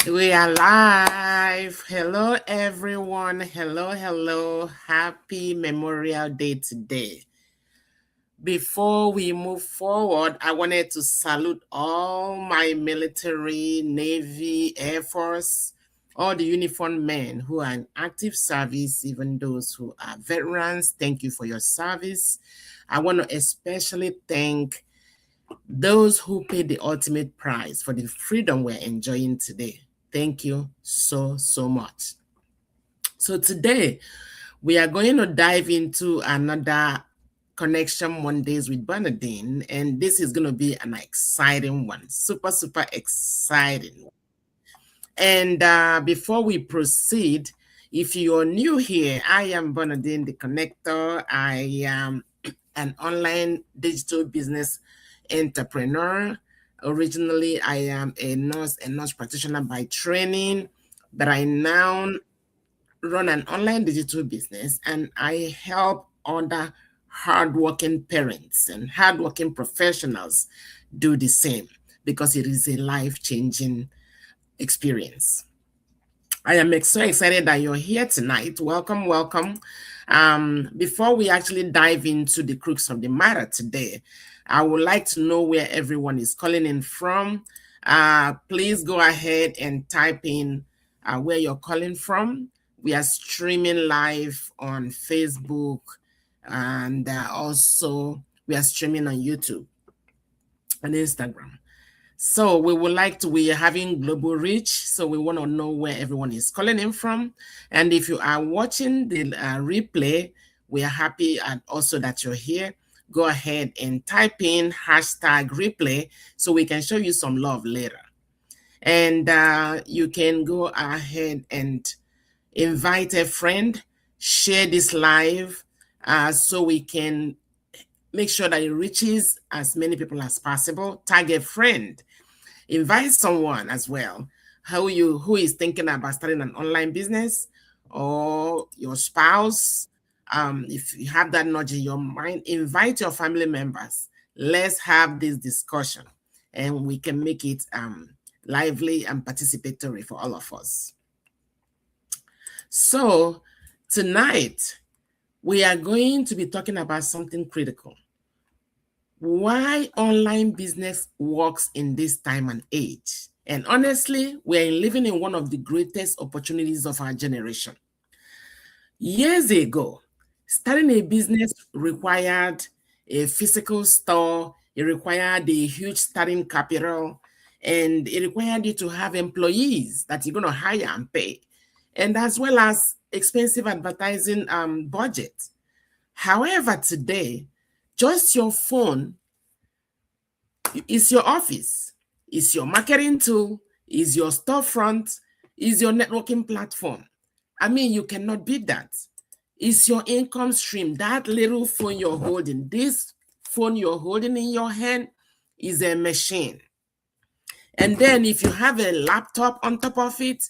We are live. Hello, everyone. Hello. Happy Memorial Day today. Before we move forward, I wanted to salute all my military, Navy, Air Force, all the uniformed men who are in active service, even those who are veterans. Thank you for your service. I want to especially thank those who paid the ultimate price for the freedom we're enjoying today. Thank you so much. So today we are going to dive into another Connection Mondays with Bernadine, and this is going to be an exciting one, super exciting. And before we proceed, if you're new here, I am Bernadine the Connector. I am an online digital business entrepreneur. Originally, I am a nurse practitioner by training, but I now run an online digital business and I help other hardworking parents and hardworking professionals do the same because it is a life-changing experience. I am so excited that you're here tonight. Welcome. Before we actually dive into the crux of the matter today, I would like to know where everyone is calling in from. Please go ahead and type in where you're calling from. We are streaming live on Facebook and also we are streaming on YouTube and Instagram. So we are having global reach. So we want to know where everyone is calling in from. And if you are watching the replay, we are happy and also that you're here. Go ahead and type in hashtag replay so we can show you some love later. And you can go ahead and invite a friend, share this live so we can make sure that it reaches as many people as possible. Tag a friend. Invite someone as well who is thinking about starting an online business, or your spouse. If you have that nudge in your mind, invite your family members. Let's have this discussion and we can make it lively and participatory for all of us. So tonight we are going to be talking about something critical: why online business works in this time and age. And honestly, we're living in one of the greatest opportunities of our generation. Years ago, starting a business required a physical store, it required a huge starting capital, and it required you to have employees that you're going to hire and pay, and as well as expensive advertising budget. However, today, just your phone is your office, is your marketing tool, is your storefront, is your networking platform. I mean, you cannot beat that. It's your income stream. That little phone you're holding, this phone you're holding in your hand is a machine. And then if you have a laptop on top of it,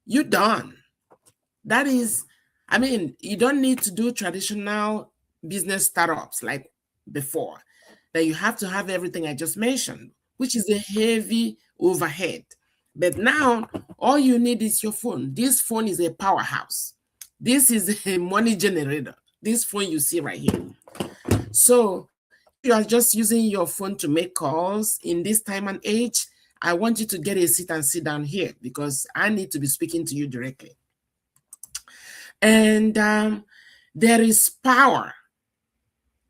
you're done. That is, I mean, you don't need to do traditional business startups like before, that you have to have everything I just mentioned, which is a heavy overhead. But now, all you need is your phone. This phone is a powerhouse. This is a money generator. This phone you see right here. So, if you are just using your phone to make calls in this time and age, I want you to get a seat and sit down here because I need to be speaking to you directly. And there is power,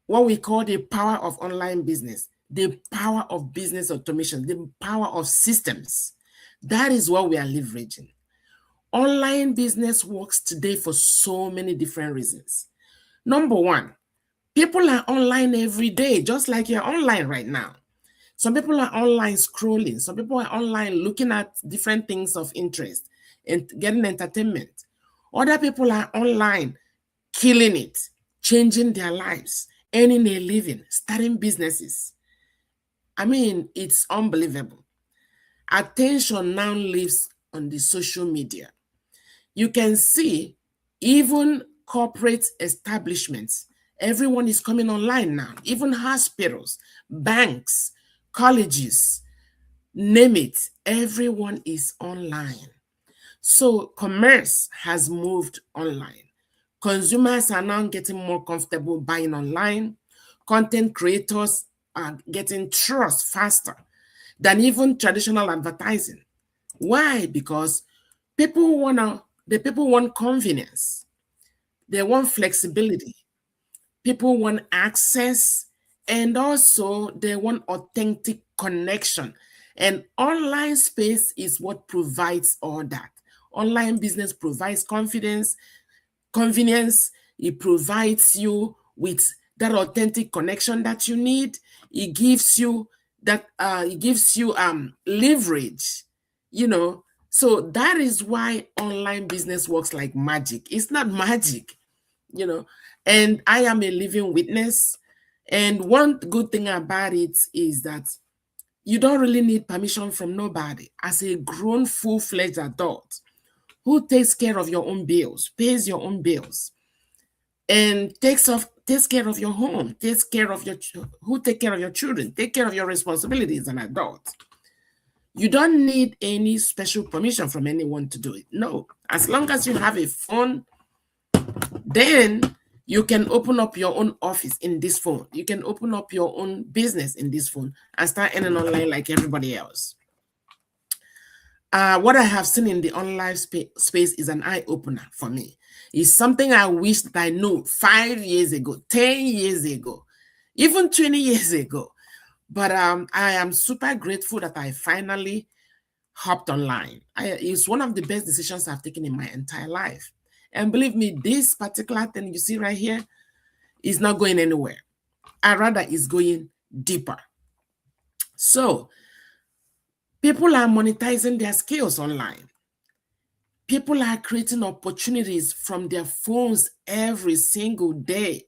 what we call the power of online business, the power of business automation, the power of systems. That is what we are leveraging. Online business works today for so many different reasons. Number one, people are online every day, just like you're online right now. Some people are online scrolling. Some people are online looking at different things of interest and getting entertainment. Other people are online killing it, changing their lives, earning a living, starting businesses. I mean, it's unbelievable. Attention now lives on the social media. You can see even corporate establishments, everyone is coming online now, even hospitals, banks, colleges, name it, everyone is online. So commerce has moved online. Consumers are now getting more comfortable buying online. Content creators are getting trust faster than even traditional advertising. Why? Because the people want convenience. They want flexibility. People want access, and also they want authentic connection. And online space is what provides all that. Online business provides convenience. It provides you with that authentic connection that you need. It gives you leverage, you know. So that is why online business works like magic. It's not magic, you know. And I am a living witness. And one good thing about it is that you don't really need permission from nobody. As a grown, full-fledged adult who takes care of your own bills, pays your own bills, and takes care of your home, takes care of who take care of your children, take care of your responsibilities as an adult. You don't need any special permission from anyone to do it. No, as long as you have a phone, then you can open up your own office in this phone. You can open up your own business in this phone and start earning online like everybody else. What I have seen in the online space is an eye-opener for me. It's something I wish that I knew 5 years ago, 10 years ago, even 20 years ago. But I am super grateful that I finally hopped online. It's one of the best decisions I've taken in my entire life. And believe me, this particular thing you see right here is not going anywhere. I rather is going deeper. So people are monetizing their skills online. People are creating opportunities from their phones every single day.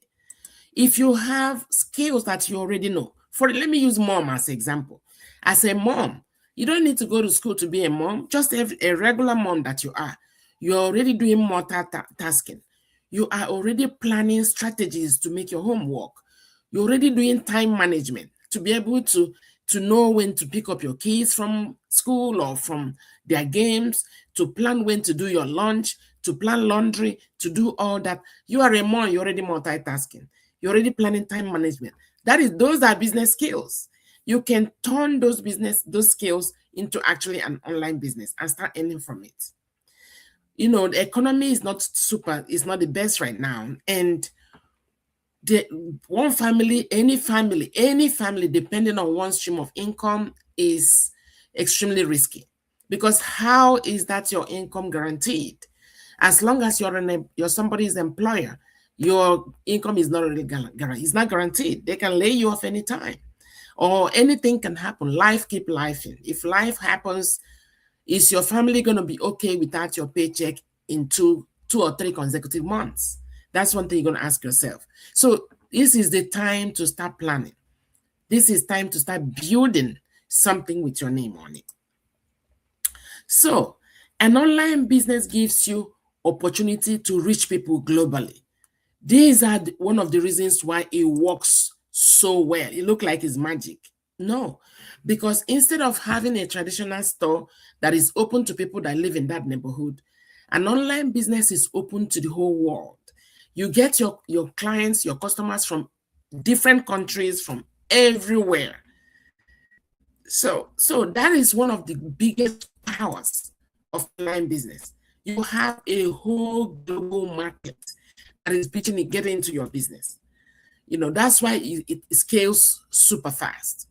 If you have skills that you already know, let me use mom as an example. As a mom, you don't need to go to school to be a mom, just a regular mom that you are. You're already doing multitasking. You are already planning strategies to make your home work. You're already doing time management to be able to know when to pick up your kids from school or from their games, to plan when to do your lunch, to plan laundry, to do all that. You are a mom, you're already multitasking. You're already planning time management. Those are business skills. You can turn those skills into actually an online business and start earning from it. You know, the economy is not the best right now. And any family depending on one stream of income is extremely risky, because how is that your income guaranteed? As long as you're somebody's employer, your income is not really guaranteed. It's not guaranteed. They can lay you off anytime, or anything can happen. Life keep lifing. If life happens, is your family going to be okay without your paycheck in two or three consecutive months? That's one thing you're going to ask yourself. So this is the time to start planning. This is time to start building something with your name on it. So an online business gives you opportunity to reach people globally. These are one of the reasons why it works so well. It looks like it's magic. No, because instead of having a traditional store that is open to people that live in that neighborhood, an online business is open to the whole world. You get your clients, your customers from different countries, from everywhere. So that is one of the biggest powers of online business. You have a whole global market that is getting into your business. You know, that's why it scales super fast.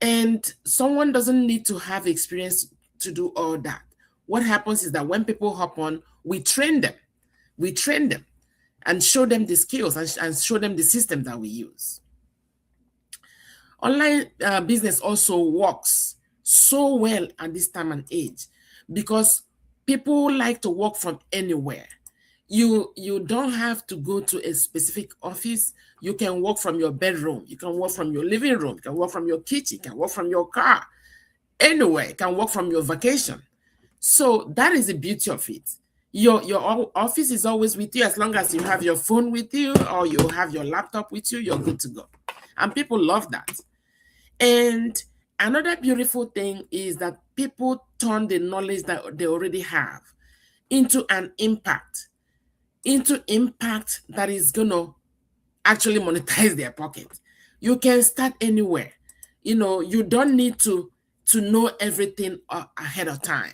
And someone doesn't need to have experience to do all that. What happens is that when people hop on, we train them. We train them and show them the skills and show them the system that we use. Online business also works so well at this time and age because people like to work from anywhere. You don't have to go to a specific office. You can work from your bedroom. You can work from your living room. You can work from your kitchen. You can work from your car. Anywhere. You can work from your vacation. So that is the beauty of it. Your office is always with you. As long as you have your phone with you or you have your laptop with you, you're good to go. And people love that. And Another beautiful thing is that people turn the knowledge that they already have into an impact, that is going to actually monetize their pocket. You can start anywhere. You don't need to know everything ahead of time.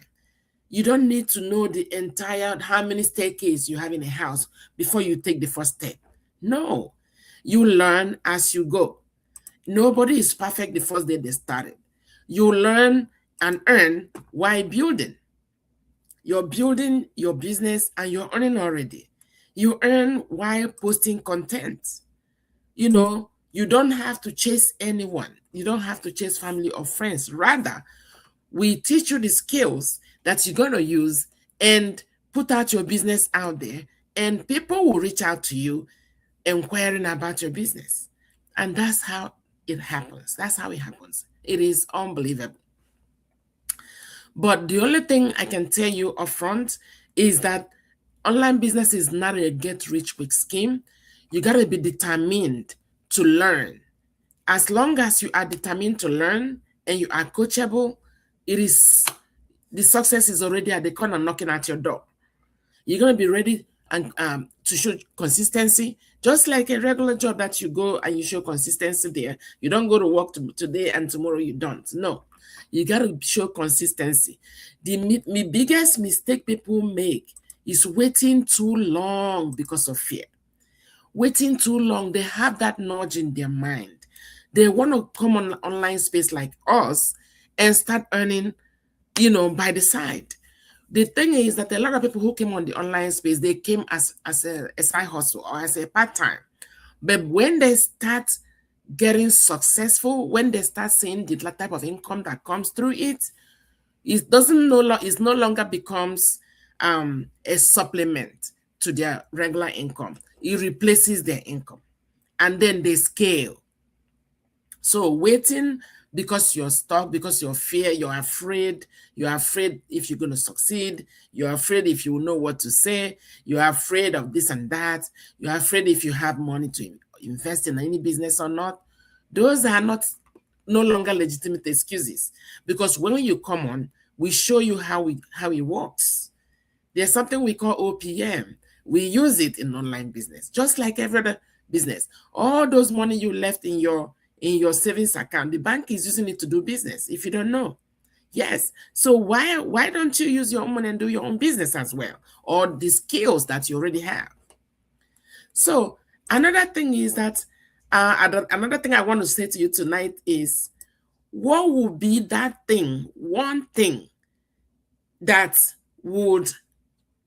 You don't need to know the entire how many staircases you have in a house before you take the first step. No, you learn as you go. Nobody is perfect the first day they started. You learn and earn while building. You're building your business and you're earning already. You earn while posting content. You don't have to chase anyone. You don't have to chase family or friends. Rather, we teach you the skills that you're going to use and put out your business out there, and people will reach out to you inquiring about your business. And that's how it happens. That's how it happens. It is unbelievable. But the only thing I can tell you upfront is that online business is not a get-rich-quick scheme. You got to be determined to learn. As long as you are determined to learn and you are coachable, the success is already at the corner knocking at your door. You're going to be ready and to show consistency, just like a regular job that you go and you show consistency there. You don't go to work today and tomorrow you don't. No, you got to show consistency. The biggest mistake people make is waiting too long because of fear. Waiting too long, they have that nudge in their mind. They want to come on online space like us and start earning, by the side. The thing is that a lot of people who came on the online space, they came as a side hustle or as a part-time. But when they start getting successful, when they start seeing the type of income that comes through it, it no longer becomes a supplement to their regular income. It replaces their income. And then they scale. So waiting because you're stuck, because you're afraid if you're going to succeed, you're afraid if you know what to say, you're afraid of this and that, you're afraid if you have money to invest in any business or not. Those are no longer legitimate excuses, because when you come on, we show you how it works. There's something we call OPM. We use it in online business, just like every other business. All those money you left in your savings account, the bank is using it to do business, if you don't know. Yes. So why don't you use your own money and do your own business as well, or the skills that you already have? So another thing is that another thing I want to say to you tonight is, what would be that one thing that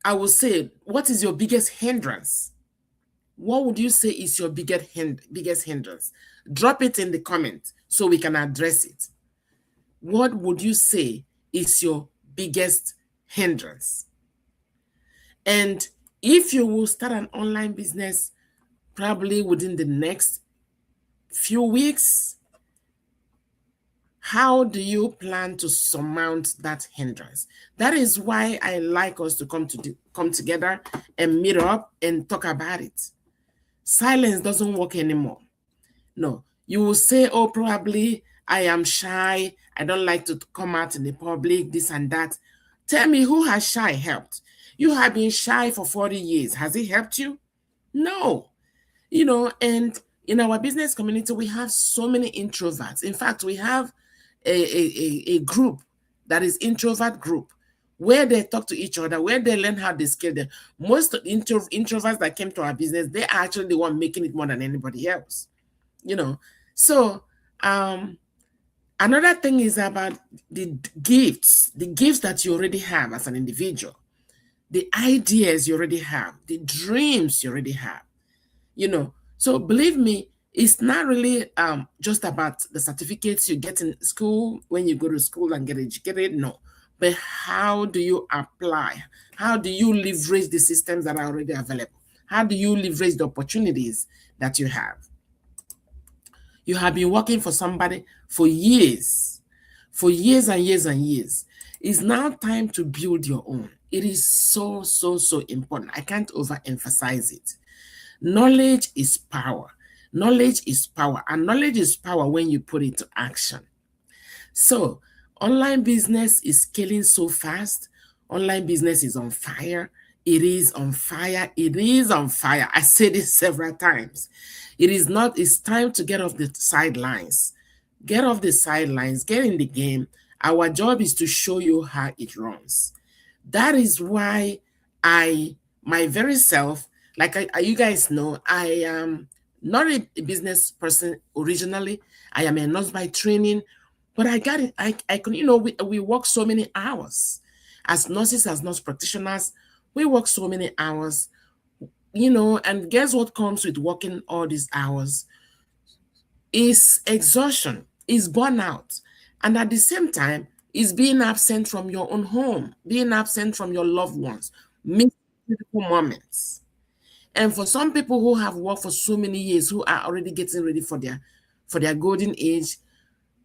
I would say, what is your biggest hindrance? What would you say is your biggest hindrance? Drop it in the comments so we can address it. What would you say is your biggest hindrance? And if you will start an online business probably within the next few weeks, how do you plan to surmount that hindrance? That is why I like us to come together and meet up and talk about it. Silence doesn't work anymore. No, you will say, oh, probably I am shy, I don't like to come out in the public, this and that. Tell me, who has shy helped? You have been shy for 40 years. Has it helped you? No. And in our business community, we have so many introverts. In fact, we have a group that is introvert group, where they talk to each other, where they learn how they scale them. Most introverts that came to our business, they're actually the one making it more than anybody else. So another thing is about the gifts that you already have as an individual, the ideas you already have, the dreams you already have. So believe me, it's not really just about the certificates you get in school when you go to school and get educated. No, but how do you apply? How do you leverage the systems that are already available? How do you leverage the opportunities that you have? You have been working for somebody for years and years and years. It's now time to build your own. It is so, so, so important. I can't overemphasize it. Knowledge is power. Knowledge is power, and knowledge is power when you put it to action. So online business is scaling so fast. Online business is on fire. It is on fire. It is on fire. I said this several times. It is not, it's time to get off the sidelines. Get off the sidelines, get in the game. Our job is to show you how it runs. That is why my very self, like you guys know, I am not a business person originally. I am a nurse by training, but I got it. I can, we work so many hours as nurses, as nurse practitioners. We work so many hours, and guess what comes with working all these hours? Is exhaustion, is burnout, and at the same time is being absent from your own home, being absent from your loved ones, missing critical moments. And for some people who have worked for so many years, who are already getting ready for their golden age,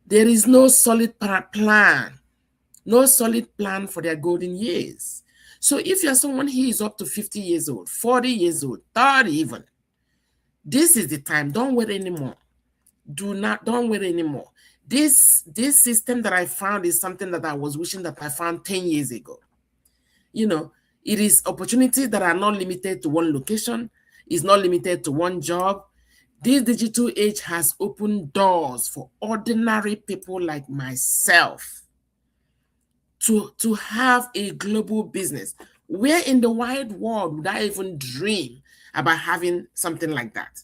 there is no solid plan, no solid plan for their golden years. So if you're someone who is up to 50 years old, 40 years old, 30 even, this is the time. Don't wait anymore. Don't wait anymore. This system that I found is something that I was wishing that I found 10 years ago. It is opportunities that are not limited to one location, it's not limited to one job. This digital age has opened doors for ordinary people like myself to have a global business. Where in the wide world would I even dream about having something like that?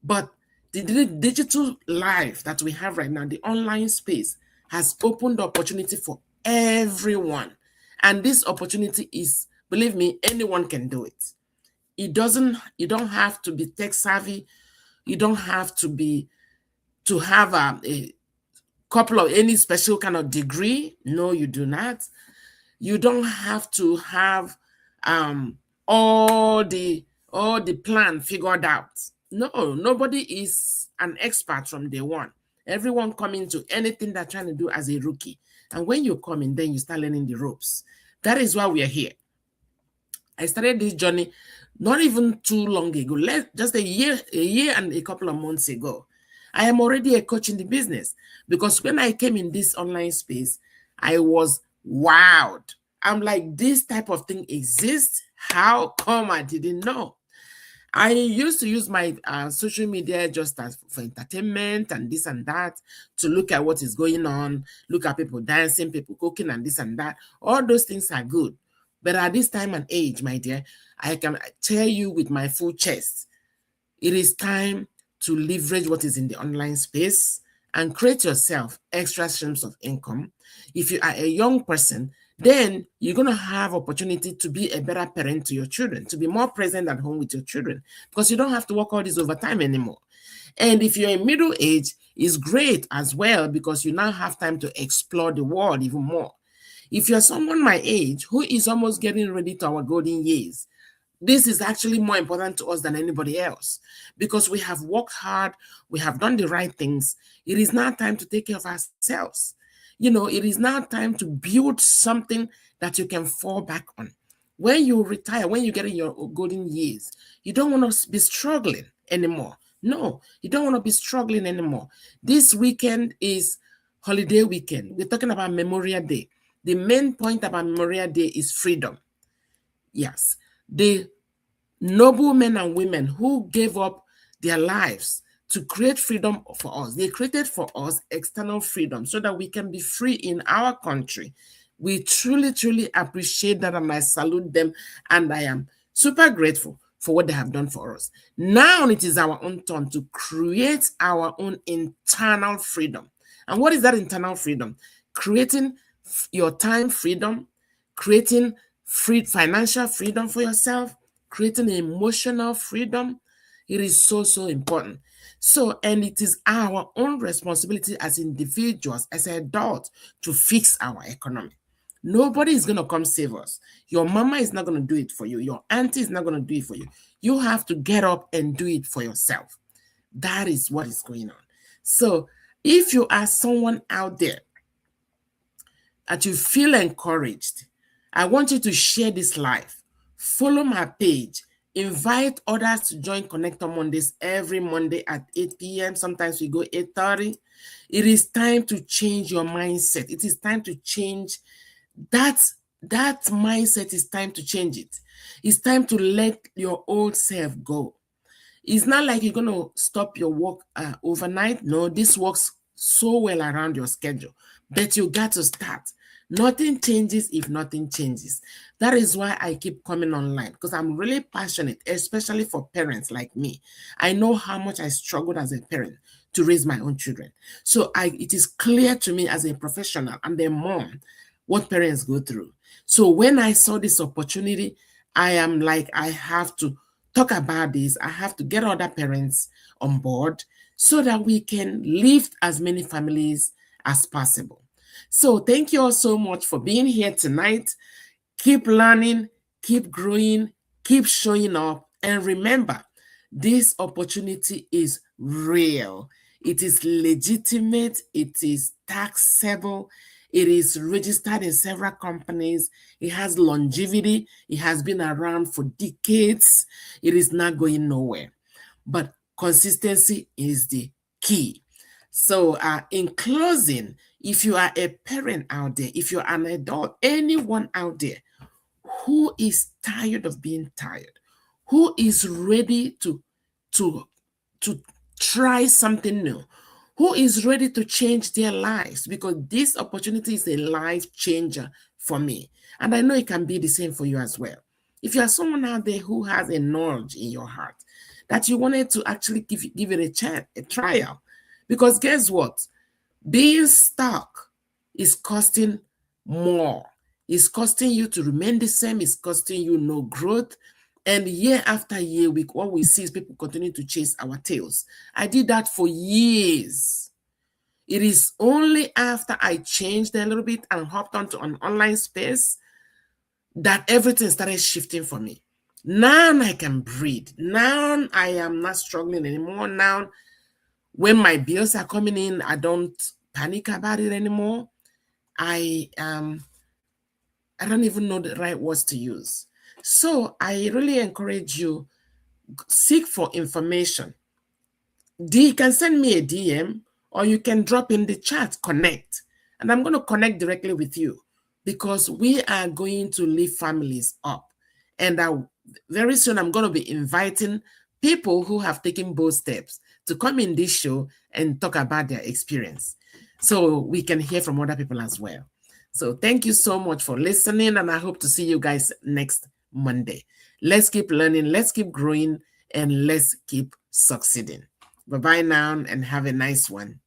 But the digital life that we have right now, the online space, has opened opportunity for everyone. And this opportunity is, believe me, anyone can do it. You don't have to be tech savvy. You don't have to have a couple of any special kind of degree. No, you do not. You don't have to have all the plan figured out. No, nobody is an expert from day one. Everyone coming to anything they're trying to do as a rookie. And when you come in, then you start learning the ropes. That is why we are here. I started this journey not even too long ago, just a year and a couple of months ago. I am already a coach in the business because when I came in this online space, I was wowed. I'm like, this type of thing exists? How come I didn't know? I used to use my social media just as for entertainment and this and that, to look at what is going on, look at people dancing, people cooking and this and that. All those things are good. But at this time and age, my dear, I can tell you with my full chest, it is time to leverage what is in the online space and create yourself extra streams of income. If you are a young person, then you're going to have opportunity to be a better parent to your children, to be more present at home with your children, because you don't have to work all this overtime anymore. And if you're in middle age, it's great as well, because you now have time to explore the world even more. If you're someone my age who is almost getting ready to our golden years, this is actually more important to us than anybody else, because we have worked hard, we have done the right things. It is now time to take care of ourselves. It is now time to build something that you can fall back on. When you retire, when you get in your golden years, you don't want to be struggling anymore. No, you don't want to be struggling anymore. This weekend is holiday weekend. We're talking about Memorial Day. The main point about Memorial Day is freedom. Yes, the noble men and women who gave up their lives to create freedom for us. They created for us external freedom so that we can be free in our country. We truly, truly appreciate that, and I salute them, and I am super grateful for what they have done for us. Now it is our own turn to create our own internal freedom. And what is that internal freedom? Creating your time freedom, creating financial freedom for yourself, creating emotional freedom. It is so, so important. So, and it is our own responsibility as individuals, as adults, to fix our economy. Nobody is going to come save us. Your mama is not going to do it for you. Your auntie is not going to do it for you. You have to get up and do it for yourself. That is what is going on. So, if you are someone out there that you feel encouraged, I want you to share this live. Follow my page Invite others to join Connect on Mondays every Monday at 8 p.m. Sometimes we go 8:30. It is time to change your mindset. It is time to change that mindset. Is time to change it. It's time to let your old self go. It's not like you're going to stop your work overnight. No, this works so well around your schedule, but you got to start. Nothing changes if nothing changes. That is why I keep coming online, because I'm really passionate, especially for parents like me. I know how much I struggled as a parent to raise my own children. So it is clear to me as a professional and a mom what parents go through. So when I saw this opportunity, I am like, I have to talk about this. I have to get other parents on board so that we can lift as many families as possible. So thank you all so much for being here tonight. Keep learning, keep growing, keep showing up. And remember, this opportunity is real. It is legitimate. It is taxable. It is registered in several companies. It has longevity. It has been around for decades. It is not going nowhere. But consistency is the key. So in closing, if you are a parent out there, if you're an adult, anyone out there who is tired of being tired, who is ready to try something new, who is ready to change their lives, because this opportunity is a life changer for me. And I know it can be the same for you as well. If you are someone out there who has a knowledge in your heart that you wanted to actually give it a chance, a trial, because guess what? Being stuck is costing more. It's costing you to remain the same. It's costing you no growth. And year after year, what we see is people continue to chase our tails. I did that for years. It is only after I changed a little bit and hopped onto an online space that everything started shifting for me. Now I can breathe. Now I am not struggling anymore. Now, when my bills are coming in, I don't panic about it anymore. I don't even know the right words to use. So I really encourage you, seek for information. You can send me a DM, or you can drop in the chat, connect, and I'm going to connect directly with you, because we are going to lift families up. And very soon I'm going to be inviting people who have taken bold steps to come in this show and talk about their experience, so we can hear from other people as well. So thank you so much for listening, and I hope to see you guys next Monday. Let's keep learning, let's keep growing, and let's keep succeeding. Bye-bye now, and have a nice one.